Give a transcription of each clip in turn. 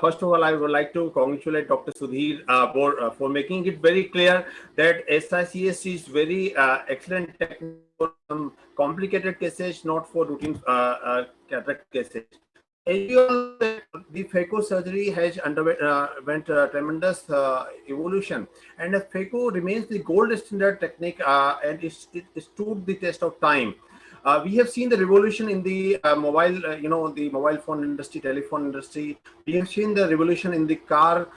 First of all, I would like to congratulate Dr. Sudhir for making it very clear that SICS is very excellent technique for some complicated cases, not for routine cataract cases. So as we all know that the phaco surgery has underwent tremendous evolution, and phaco remains the gold standard technique, and it stood the test of time. We have seen the revolution in the the mobile phone industry, telephone industry. We have seen the revolution in the car.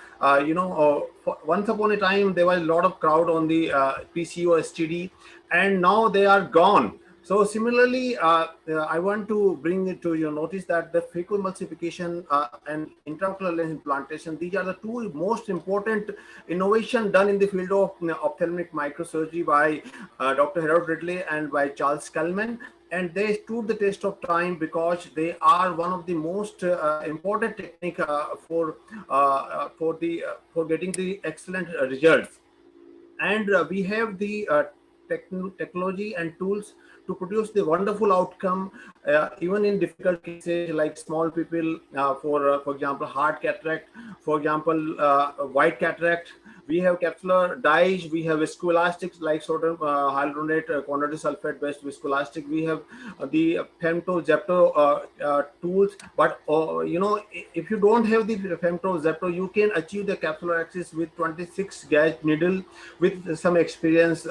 Once upon a time, there was a lot of crowd on the PCO STD, and now they are gone. So similarly, I want to bring it to your notice that the phacoemulsification and intraocular lens implantation, these are the two most important innovation done in the field of ophthalmic microsurgery by Dr. Harold Ridley and by Charles Kellman. And they stood the test of time because they are one of the most important technique for getting the excellent results. And we have the technology and tools to produce the wonderful outcome, even in difficult cases like small people, for example, hard cataract, for example, white cataract. We have capsular dyes, we have viscoelastics like sodium hyaluronate, quinidine sulfate based viscoelastic. We have the femto zepto tools. But if you don't have the femto zepto, you can achieve the capsular axis with 26 gauge needle. With some experience,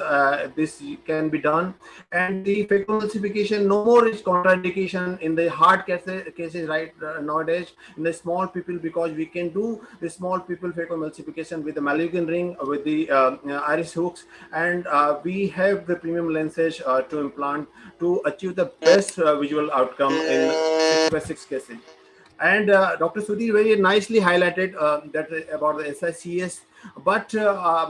this can be done. And the phacoemulsification, no more is contraindication in the hard cases right nowadays in the small people, because we can do the small people phacoemulsification with the Malugin ring, with the iris hooks, and we have the premium lenses to implant to achieve the best visual outcome in 6x6 cases. And Dr. Sudhir very nicely highlighted that about the SICS. But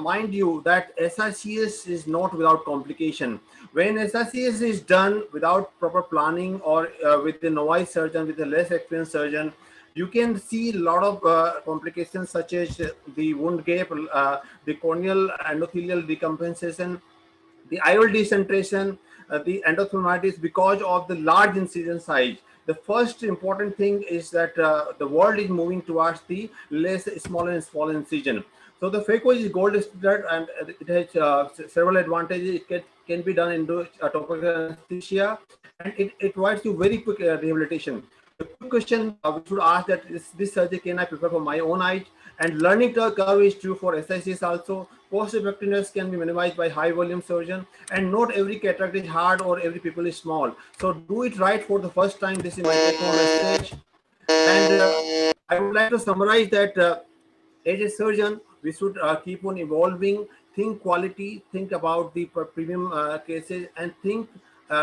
mind you that SICS is not without complication. When SICS is done without proper planning, or with the novice surgeon, with a less experienced surgeon, you can see a lot of complications such as the wound gap, the corneal endothelial decompensation, the IOL decentration, the endophthalmitis, because of the large incision size. The first important thing is that the world is moving towards the less smaller and smaller incision. So the phaco is gold standard, and it has several advantages. It can be done into topical anesthesia, and it provides you very quick rehabilitation. The quick question we should ask that is this surgery can I prepare for my own eyes? And learning curve is true for SICs also. Post-effectiveness can be minimized by high volume surgeon, and not every cataract is hard or every people is small. So do it right for the first time. This is my take home message. And I would like to summarize that as a surgeon, we should keep on evolving, think quality, think about the premium cases, and think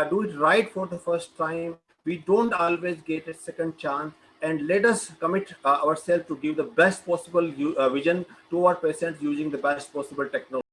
do it right for the first time. We don't always get a second chance, and let us commit ourselves to give the best possible vision to our patients using the best possible technology.